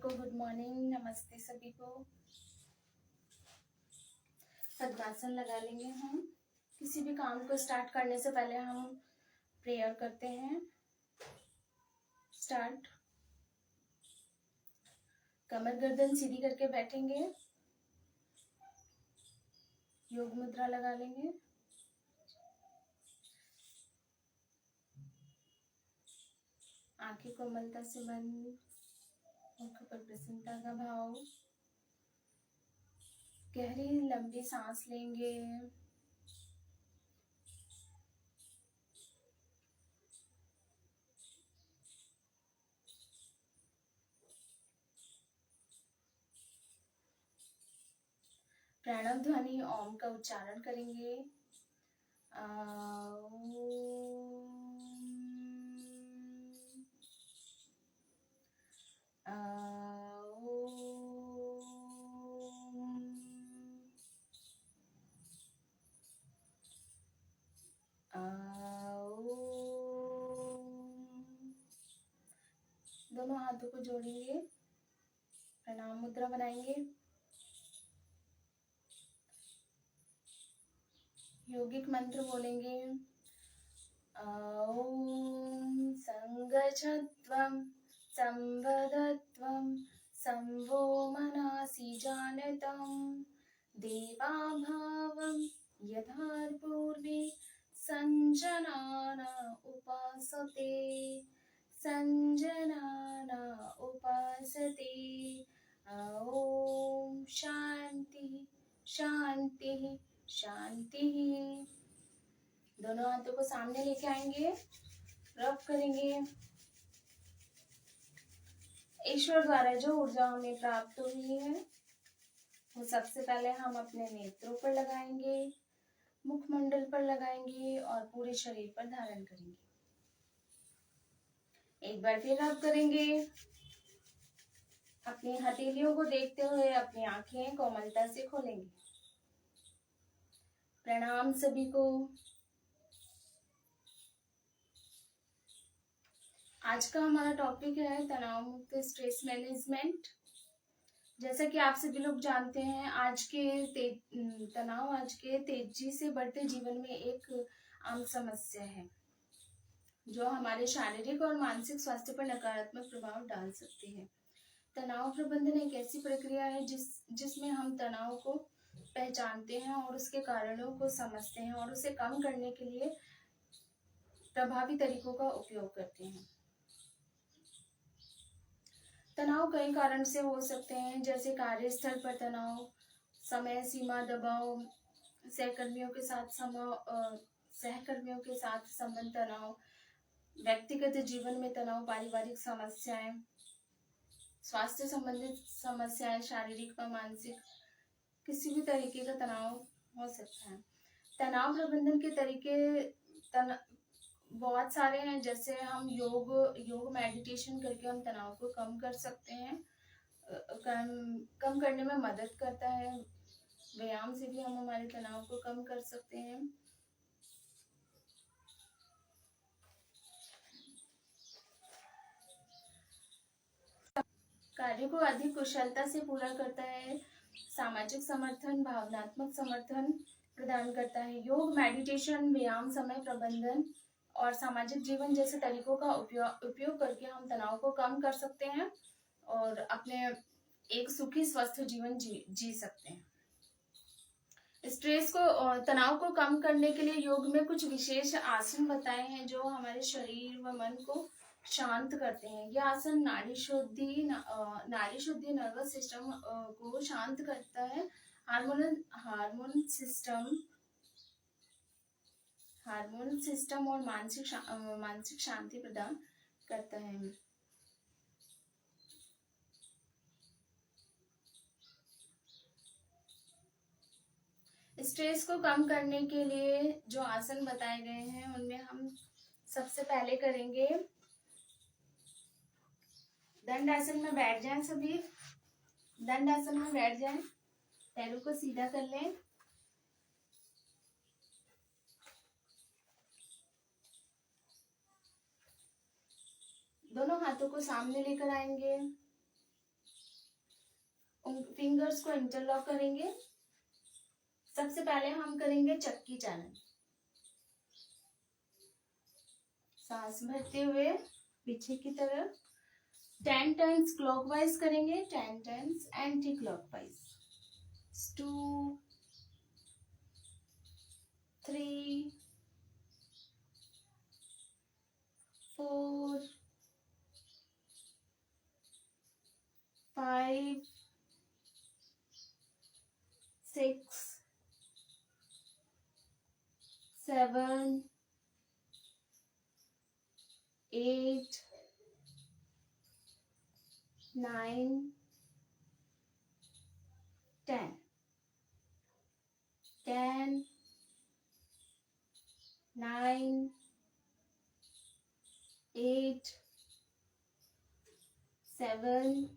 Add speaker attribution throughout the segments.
Speaker 1: को good morning, नमस्ते सभी को। पद्मासन लगा लेंगे हम। किसी भी काम को स्टार्ट करने से पहले हम प्रेयर करते हैं। स्टार्ट। कमर गर्दन सीधी करके बैठेंगे, योग मुद्रा लगा लेंगे। आंखें कोमलता से बंद, मुख पर प्रसन्नता का भाव। गहरी लंबी सांस लेंगे। प्रणव ध्वनि ओम का उच्चारण करेंगे। दोनों हाथों को जोड़ेंगे, प्रणाम मुद्रा बनाएंगे। योगिक मंत्र बोलेंगे। ओम संगच्छध्वं संवदध्वं संवो मनसि जानतं देवाभावं यथापूर्वे संजनान उपासते ओम शांति शांति शांति। दोनों हाथों को सामने लेके आएंगे, रब करेंगे। ईश्वर द्वारा जो ऊर्जा हमें प्राप्त हुई है वो सबसे पहले हम अपने नेत्रों पर लगाएंगे, मुखमंडल पर लगाएंगे और पूरे शरीर पर धारण करेंगे। एक बार फिर रब करेंगे। अपनी हथेलियों को देखते हुए अपनी आंखें कोमलता से खोलेंगे। प्रणाम सभी को। आज का हमारा टॉपिक है तनाव मुक्त स्ट्रेस मैनेजमेंट। जैसा कि आप सभी लोग जानते हैं, आज के तेजी से बढ़ते जीवन में एक आम समस्या है जो हमारे शारीरिक और मानसिक स्वास्थ्य पर नकारात्मक प्रभाव डाल सकती है। तनाव प्रबंधन एक ऐसी प्रक्रिया है जिसमें हम तनाव को पहचानते हैं और उसके कारणों को समझते हैं और उसे कम करने के लिए प्रभावी तरीकों का उपयोग करते हैं। तनाव कई कारण से हो सकते हैं, जैसे कार्यस्थल पर तनाव, समय सीमा दबाव, सहकर्मियों के साथ संबंध तनाव, व्यक्तिगत जीवन में तनाव, पारिवारिक समस्याएं, स्वास्थ्य संबंधित समस्याएं, शारीरिक व मानसिक किसी भी तरीके का तनाव हो सकता है। तनाव प्रबंधन के तरीके बहुत सारे हैं, जैसे हम योग मेडिटेशन करके हम तनाव को कम कर सकते हैं, कम करने में मदद करता है। व्यायाम से भी हम हमारे तनाव को कम कर सकते हैं। कार्य को अधिक कुशलता से पूरा करता है। सामाजिक समर्थन, भावनात्मक समर्थन प्रदान करता है। योग, मेडिटेशन, व्यायाम, समय प्रबंधन और सामाजिक जीवन जैसे तरीकों का उपयोग करके हम तनाव को कम कर सकते हैं और अपने एक सुखी स्वस्थ जीवन जी सकते हैं। तनाव को कम करने के लिए योग में कुछ विशेष आसन बताए हैं जो हमारे शरीर व मन को शांत करते हैं। यह आसन नाड़ी शुद्धि, नर्वस सिस्टम को शांत करता है। हार्मोन सिस्टम और मानसिक शांति प्रदान करता है। स्ट्रेस को कम करने के लिए जो आसन बताए गए हैं उनमें हम सबसे पहले करेंगे दंड आसन में बैठ जाएं सभी। दंड आसन में बैठ जाएं, पैरों को सीधा कर लें। दोनों हाथों को सामने लेकर आएंगे। उन फिंगर्स को इंटरलॉक करेंगे। सबसे पहले हम करेंगे चक्की चैनल। सांस भरते हुए पीछे की तरफ 10 टर्न्स क्लॉकवाइज करेंगे, 10 टर्न्स एंटी क्लॉकवाइज। 2 3 4 5 6 7 8 9 10 10 9 8 7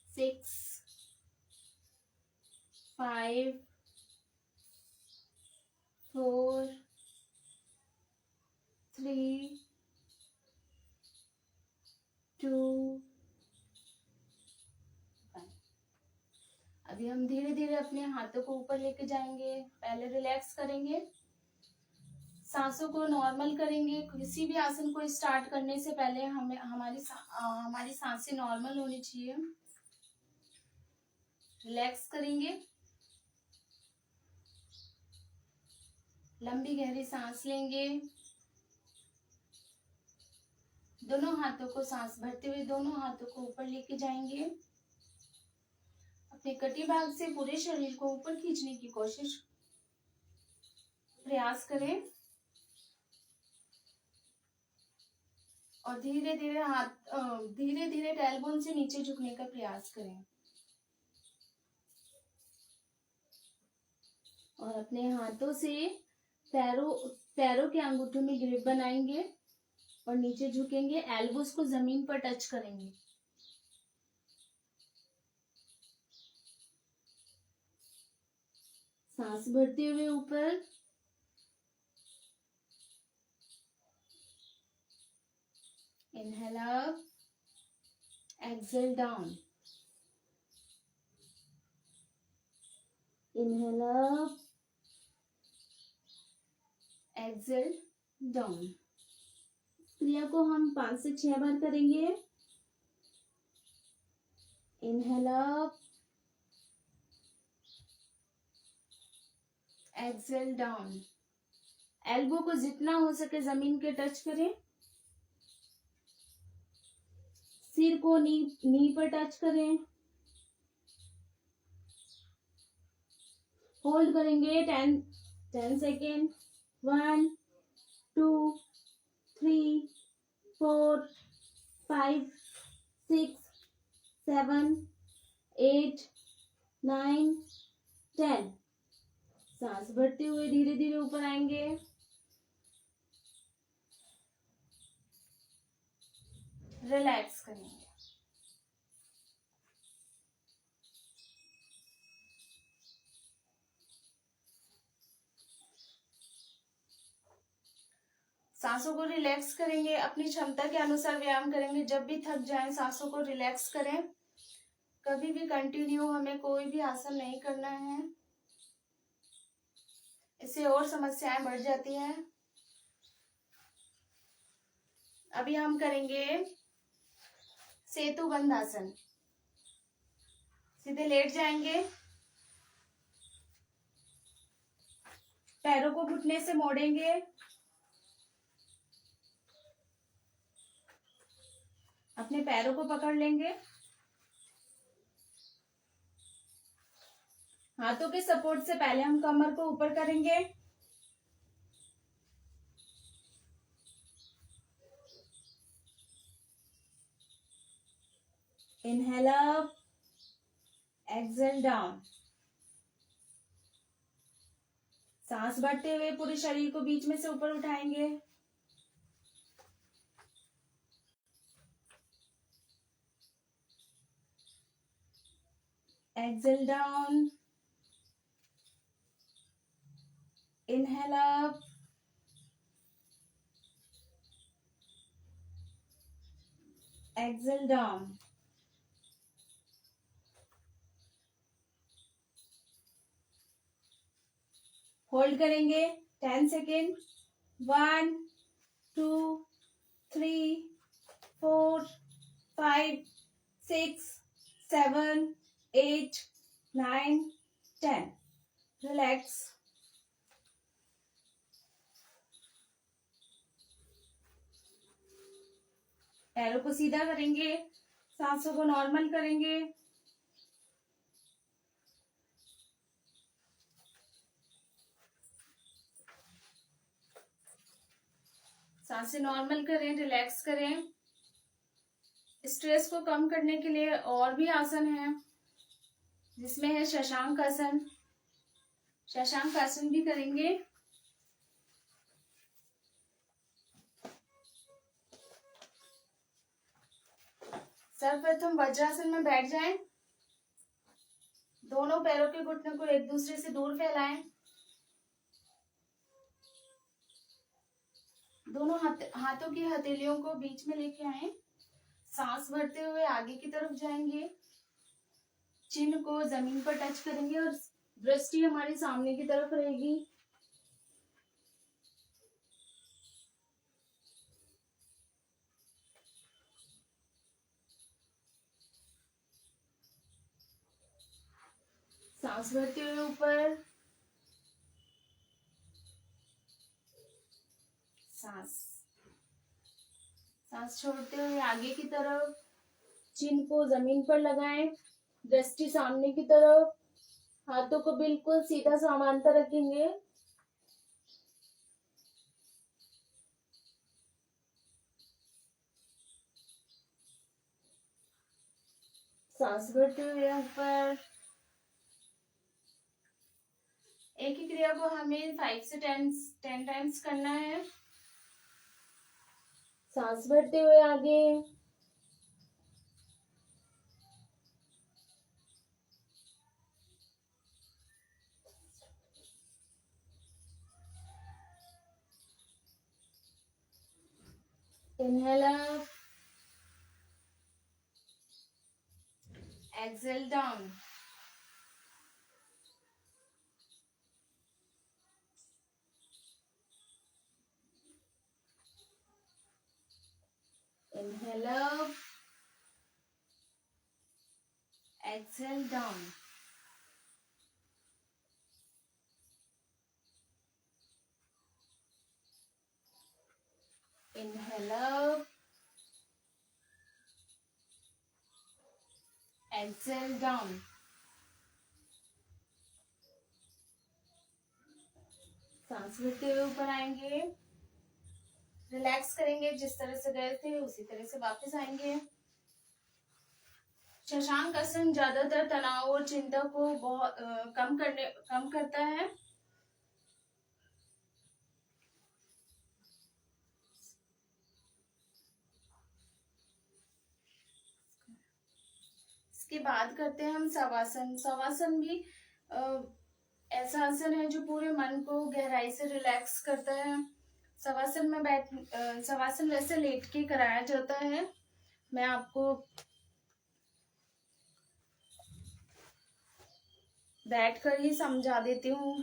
Speaker 1: 6 5 4 3 2 1। अभी हम धीरे धीरे अपने हाथों को ऊपर लेके जाएंगे। पहले रिलैक्स करेंगे, सांसों को नॉर्मल करेंगे। किसी भी आसन को स्टार्ट करने से पहले हमें हमारी सांसें नॉर्मल होनी चाहिए। रिलैक्स करेंगे, लंबी गहरी सांस लेंगे। दोनों हाथों को सांस भरते हुए दोनों हाथों को ऊपर लेके जाएंगे। अपने कटी भाग से पूरे शरीर को ऊपर खींचने की प्रयास करें और धीरे धीरे टेलबोन से नीचे झुकने का प्रयास करें और अपने हाथों से पैरों के अंगूठों में ग्रिप बनाएंगे और नीचे झुकेंगे। एल्बोस को जमीन पर टच करेंगे। सांस भरते हुए ऊपर, inhale up, exhale down, inhale up, exhale down. क्रिया को हम 5 से 6 बार करेंगे। Inhale up, exhale down. Elbow को जितना हो सके जमीन के टच करें। सिर को नी पर टच करें। होल्ड करेंगे 10 सेकेंड। 1 2 3 4 5 6 7 8 9 10। सांस भरते हुए धीरे धीरे ऊपर आएंगे। रिलैक्स करेंगे। सांसों को रिलैक्स करेंगे। अपनी क्षमता के अनुसार व्यायाम करेंगे। जब भी थक जाएं सांसों को रिलैक्स करें। कभी भी कंटिन्यू हमें कोई भी आसन नहीं करना है, इससे और समस्याएं बढ़ जाती हैं। अभी हम करेंगे सेतु बंद आसन। सीधे लेट जाएंगे, पैरों को घुटने से मोड़ेंगे, अपने पैरों को पकड़ लेंगे, हाथों के सपोर्ट से पहले हम कमर को ऊपर करेंगे। Inhale up, exhale down. सांस भरते हुए पूरे शरीर को बीच में से ऊपर उठाएंगे। Exhale down, inhale up, exhale down. Hold करेंगे 10 सेकेंड। 1 2 3 4 5 6 7 8 9 10। रिलैक्स। पैरों को सीधा करेंगे, सांसों को नॉर्मल करेंगे। सांसें नॉर्मल करें, रिलैक्स करें। स्ट्रेस को कम करने के लिए और भी आसन है, जिसमें है शशांक आसन। शशांक आसन भी करेंगे। सर्वप्रथम वज्रासन में बैठ जाएं। दोनों पैरों के घुटनों को एक दूसरे से दूर फैलाएं। दोनों हाथों की हथेलियों को बीच में लेके आए। सांस भरते हुए आगे की तरफ जाएंगे। चिन्ह को जमीन पर टच करेंगे और दृष्टि हमारी सामने की तरफ रहेगी। सांस भरते हुए ऊपर, सांस छोड़ते हुए आगे की तरफ। चिन्ह को जमीन पर लगाएं, दृष्टि सामने की तरफ। हाथों को बिल्कुल सीधा समांतर रखेंगे। सांस भरते हुए ऊपर। एक ही क्रिया को हमें 5 से 10 टाइम्स करना है। सांस भरते हुए आगे। Inhale up, exhale down. Inhale up, exhale down. Inhale up, exhale down. सांस लेते हुए ऊपर आएंगे। रिलैक्स करेंगे, जिस तरह से गए थे उसी तरह से वापस आएंगे। शशांक आसन ज्यादातर तनाव और चिंता को बहुत कम करता है। इसके बाद करते हैं हम शवासन। शवासन भी ऐसा आसन है जो पूरे मन को गहराई से रिलैक्स करता है। शवासन वैसे लेट के कराया जाता है। मैं आपको बैठ कर ही समझा देती हूँ।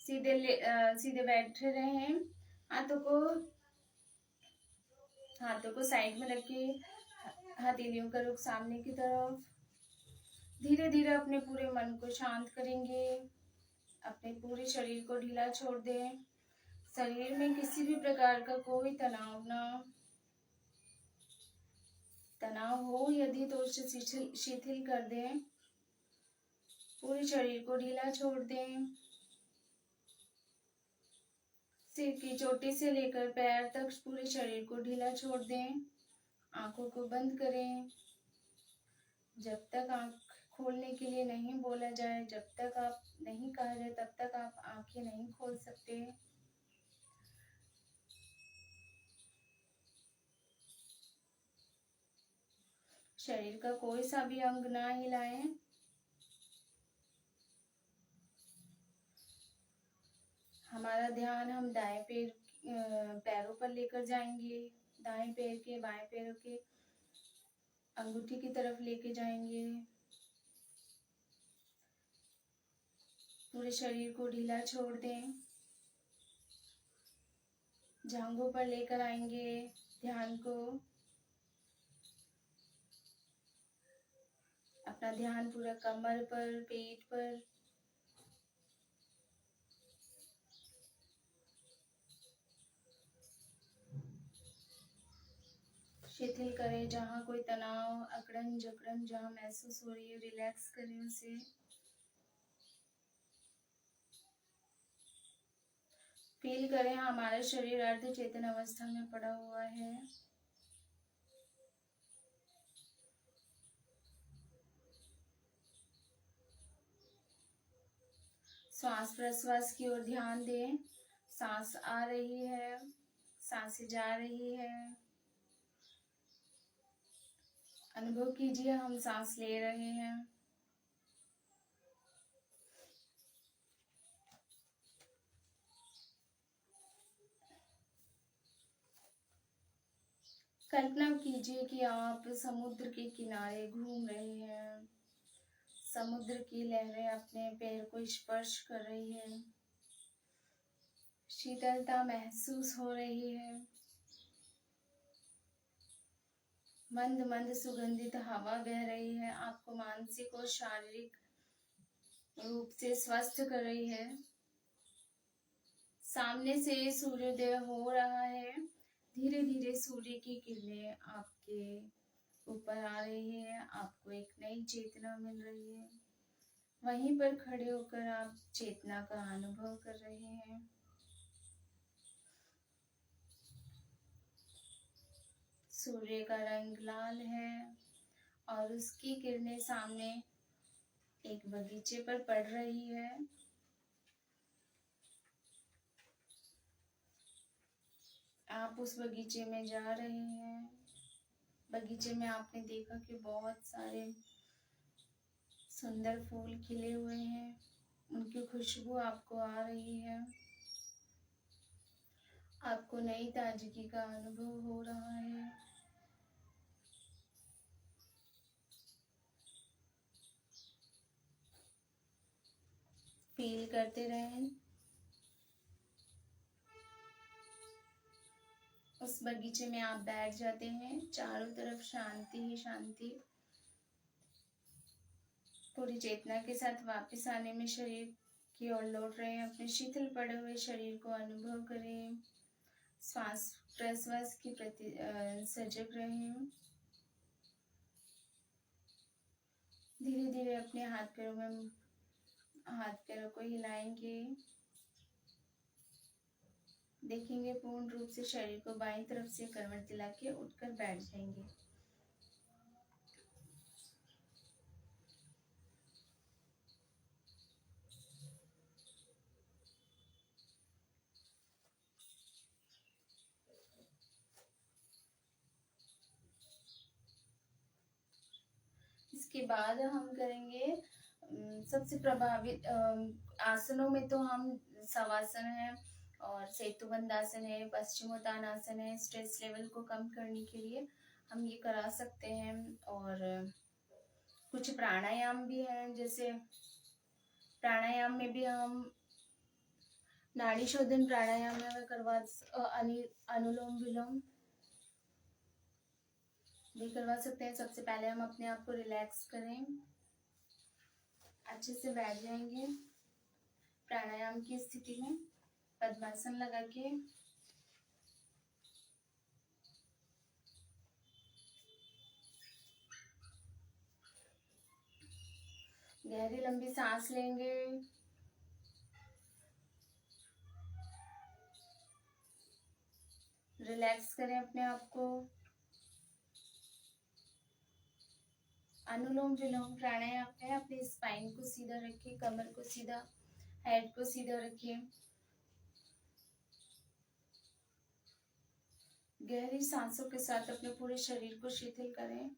Speaker 1: सीधे बैठे रहे, हाथों को साइड में रखे, हथेलियों का रुख सामने की तरफ। धीरे धीरे अपने पूरे मन को शांत करेंगे। अपने पूरे शरीर को ढीला छोड़ दें। शरीर में किसी भी प्रकार का कोई तनाव हो यदि तो उसे शिथिल कर दें। पूरे शरीर को ढीला छोड़ दें। सिर की चोटी से लेकर पैर तक पूरे शरीर को ढीला छोड़ दें। आंखों को बंद करें। जब तक आंख खोलने के लिए नहीं बोला जाए, जब तक आप नहीं कहा जाए, तब तक आप आंखें नहीं खोल सकते। शरीर का कोई सा भी अंग ना हिलाएं। हमारा ध्यान हम दाएं पैरों पर लेकर जाएंगे। दाएं पैर के बाएं पैरों के अंगूठी की तरफ लेके जाएंगे। पूरे शरीर को ढीला छोड़ दें। जांघों पर लेकर आएंगे ध्यान को। अपना ध्यान पूरा कमर पर, पेट पर। शिथिल करें जहाँ कोई तनाव, अकड़न जकड़न जहाँ महसूस हो रही है, रिलैक्स करें उसे। फील करें हमारा शरीर अर्ध चेतन अवस्था में पड़ा हुआ है। श्वास प्रश्वास की ओर ध्यान दें। सांस आ रही है, सांसें जा रही है। अनुभव कीजिए हम सांस ले रहे हैं। कल्पना कीजिए कि आप समुद्र के किनारे घूम रहे हैं। समुद्र की लहरें अपने पैर को स्पर्श कर रही है। शीतलता महसूस हो रही है। मंद मंद सुगंधित हवा बह रही है, आपको मानसिक और शारीरिक रूप से स्वस्थ कर रही है। सामने से सूर्योदय हो रहा है। धीरे धीरे सूर्य की किरणें आपके ऊपर आ रही है। आपको एक नई चेतना मिल रही है। वहीं पर खड़े होकर आप चेतना का अनुभव कर रहे हैं। सूर्य का रंग लाल है और उसकी किरणें सामने एक बगीचे पर पड़ रही है। आप उस बगीचे में जा रहे हैं। बगीचे में आपने देखा कि बहुत सारे सुंदर फूल खिले हुए हैं। उनकी खुशबू आपको आ रही है। आपको नई ताजगी का अनुभव हो रहा है। फील करते रहें। उस बगीचे में आप बैठ जाते हैं। चारों तरफ शांति ही शांति। पूरी चेतना के साथ वापस आने में शरीर की ओर लौट रहे हैं। अपने शीतल पड़े हुए शरीर को अनुभव करें। श्वास प्रश्वास की प्रति सजग रहें। धीरे धीरे अपने हाथ पैरों को हिलाएंगे। देखेंगे पूर्ण रूप से शरीर को बाईं तरफ से करवट दिला के उठकर बैठ जाएंगे। इसके बाद हम करेंगे सबसे प्रभावित आसनों में तो हम शवासन है और सेतुबंध आसन है, पश्चिमोत्तानासन है। स्ट्रेस लेवल को कम करने के लिए हम ये करा सकते हैं। और कुछ प्राणायाम भी हैं, जैसे प्राणायाम में भी हम नाड़ी शोधन प्राणायाम में करवा अनुलोम विलोम भी करवा सकते हैं। सबसे पहले हम अपने आप को रिलैक्स करें। अच्छे से बैठ जाएंगे प्राणायाम की स्थिति में, पद्मासन लगा के। गहरी लंबी सांस लेंगे। रिलैक्स करें अपने आप को। अनुलोम विलोम प्राणायाम है। अपने स्पाइन को सीधा रखिए, कमर को सीधा, हेड को सीधा रखिए। गहरी सांसों के साथ अपने पूरे शरीर को शिथिल करें।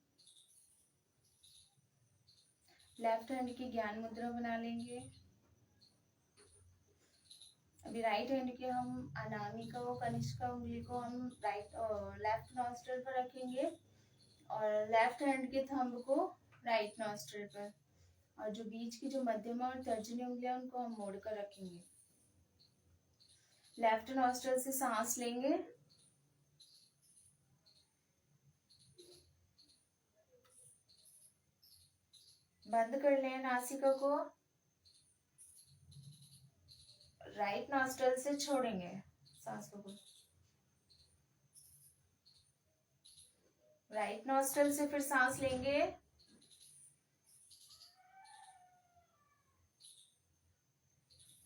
Speaker 1: लेफ्ट हैंड की ज्ञान मुद्रा बना लेंगे। अभी राइट हैंड के हम अनामिका और कनिष्का उंगली को हम लेफ्ट नॉस्ट्रिल पर रखेंगे और लेफ्ट हैंड के थंब को राइट नॉस्ट्रिल पर। और जो बीच की जो मध्यमा और तर्जनी उंगलियां उनको हम मोड़ कर रखेंगे। लेफ्ट नॉस्ट्रल से सांस लेंगे, बंद कर लें नासिका को, राइट नॉस्ट्रल से छोड़ेंगे सांस को। राइट नॉस्ट्रल से फिर सांस लेंगे,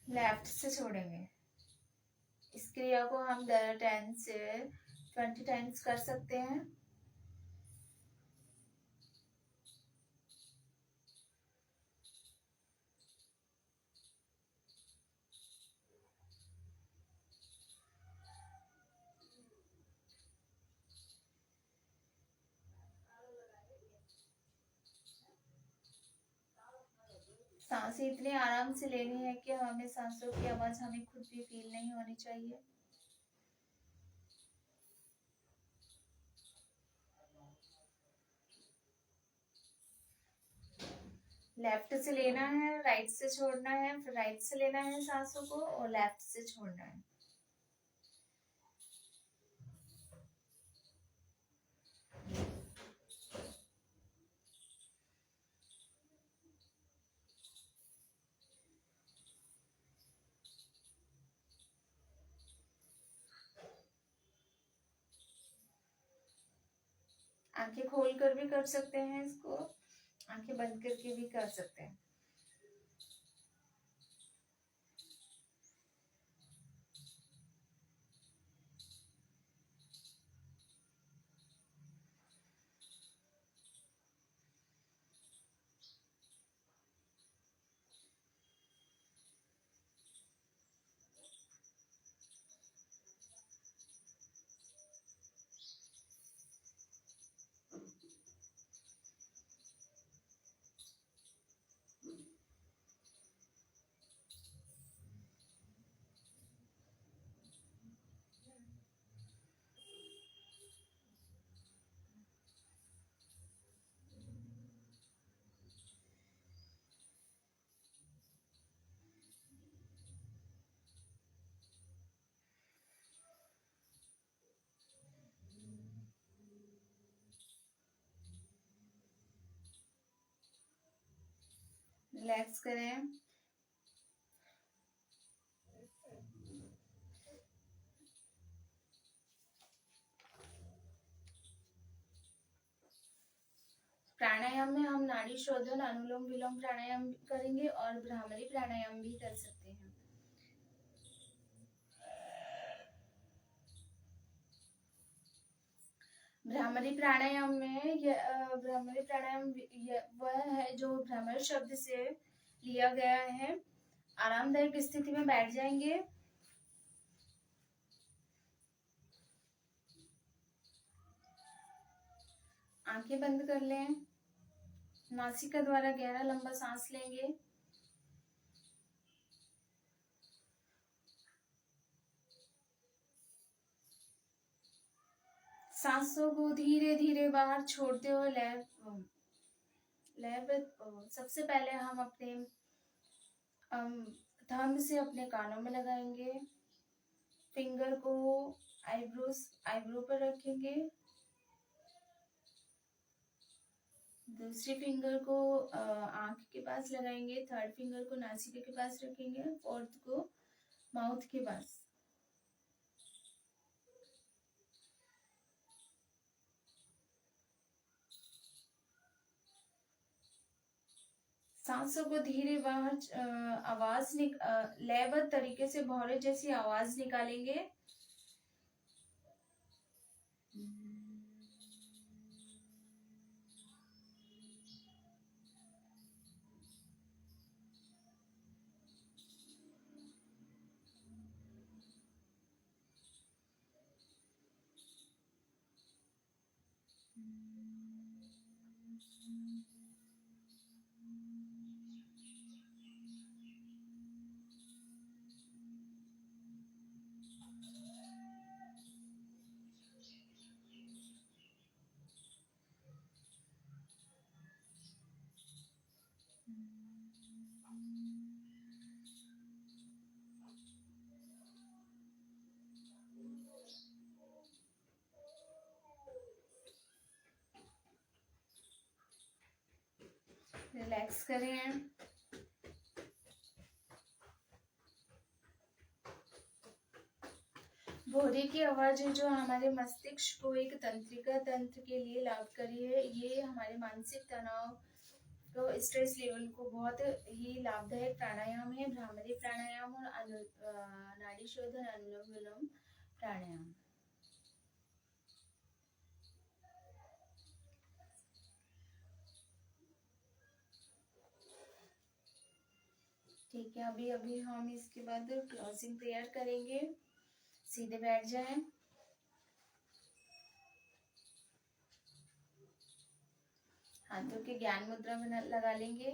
Speaker 1: लेफ्ट से छोड़ेंगे। इस क्रिया को हम 10 से 20 टाइम्स कर सकते हैं। सांसें इतनी आराम से लेनी है कि हमें सांसों की आवाज हमें खुद भी फील नहीं होनी चाहिए। लेफ्ट से लेना है, राइट से छोड़ना है, फिर राइट से लेना है सांसों को और लेफ्ट से छोड़ना है। आंखें खोल कर भी कर सकते हैं इसको, आंखें बंद करके भी कर सकते हैं। रिलैक्स करें। प्राणायाम में हम नाड़ी शोधन, अनुलोम विलोम प्राणायाम करेंगे और भ्रामरी प्राणायाम भी कर सकते हैं। भ्रामरी प्राणायाम में भ्रामरी प्राणायाम वह है जो भ्रमर शब्द से लिया गया है। आरामदायक स्थिति में बैठ जाएंगे, आंखें बंद कर लें, नासिका द्वारा गहरा लंबा सांस लेंगे, सांसों को धीरे धीरे बाहर छोड़ते हुए सबसे पहले हम अपने थंब से अपने कानों में लगाएंगे, फिंगर को आईब्रो पर रखेंगे, दूसरी फिंगर को आंख के पास लगाएंगे, थर्ड फिंगर को नासिका के पास रखेंगे, फोर्थ को माउथ के पास। सांसों को धीरे बाहर लयबद्ध तरीके से भौरे जैसी आवाज निकालेंगे। रिलैक्स करें। भोरे की आवाज है जो हमारे मस्तिष्क को एक तंत्रिका तंत्र के लिए लाभकारी है। ये हमारे मानसिक तनाव तो स्ट्रेस लेवल को बहुत ही लाभदायक प्राणायाम है। भ्रामरी प्राणायाम और नाड़ी शोधन अनुलोम विलोम प्राणायाम। ठीक है, अभी अभी हम इसके बाद क्लोजिंग प्रेयर करेंगे। सीधे बैठ जाएं। हाथों के ज्ञान मुद्रा में लगा लेंगे।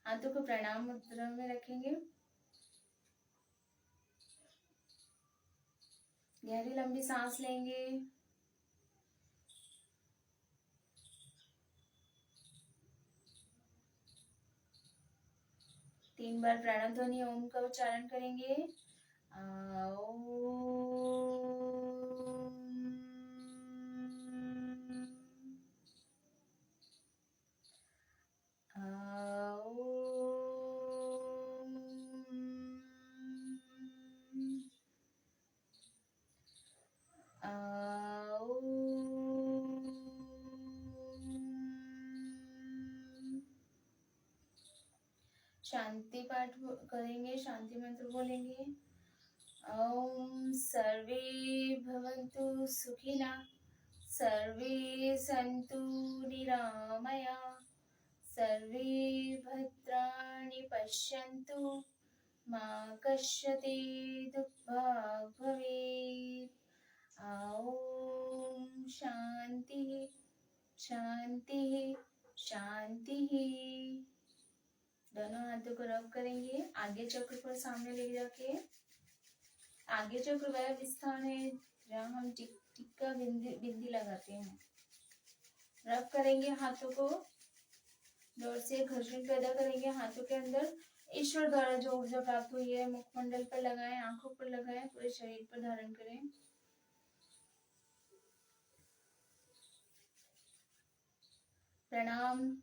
Speaker 1: हाथों को प्रणाम मुद्रा में रखेंगे। गहरी लंबी सांस लेंगे। तीन बार प्राणव ध्वनि ओम का उच्चारण करेंगे। शांति पाठ करेंगे, शांति मंत्र बोलेंगे। ओम सर्वे भवन्तु सुखिना, सर्वे सन्तु निरामया, सर्वे भद्राणि पश्यन्तु, मा कश्चित् दुःखभाग् भवेत्। ओम शांति शांति शांति। दोनों हाथों को रब करेंगे। आगे चक्र पर सामने ले जाके, आगे चक्र वह स्थान है जहाँ हम टिक्का बिंदी लगाते हैं। रब करेंगे हाथों को, जोर से घर्षण पैदा करेंगे हाथों के अंदर। ईश्वर द्वारा जो ऊर्जा प्राप्त हुई है मुखमंडल पर लगाएं, आंखों पर लगाएं, पूरे शरीर पर धारण करें। प्रणाम।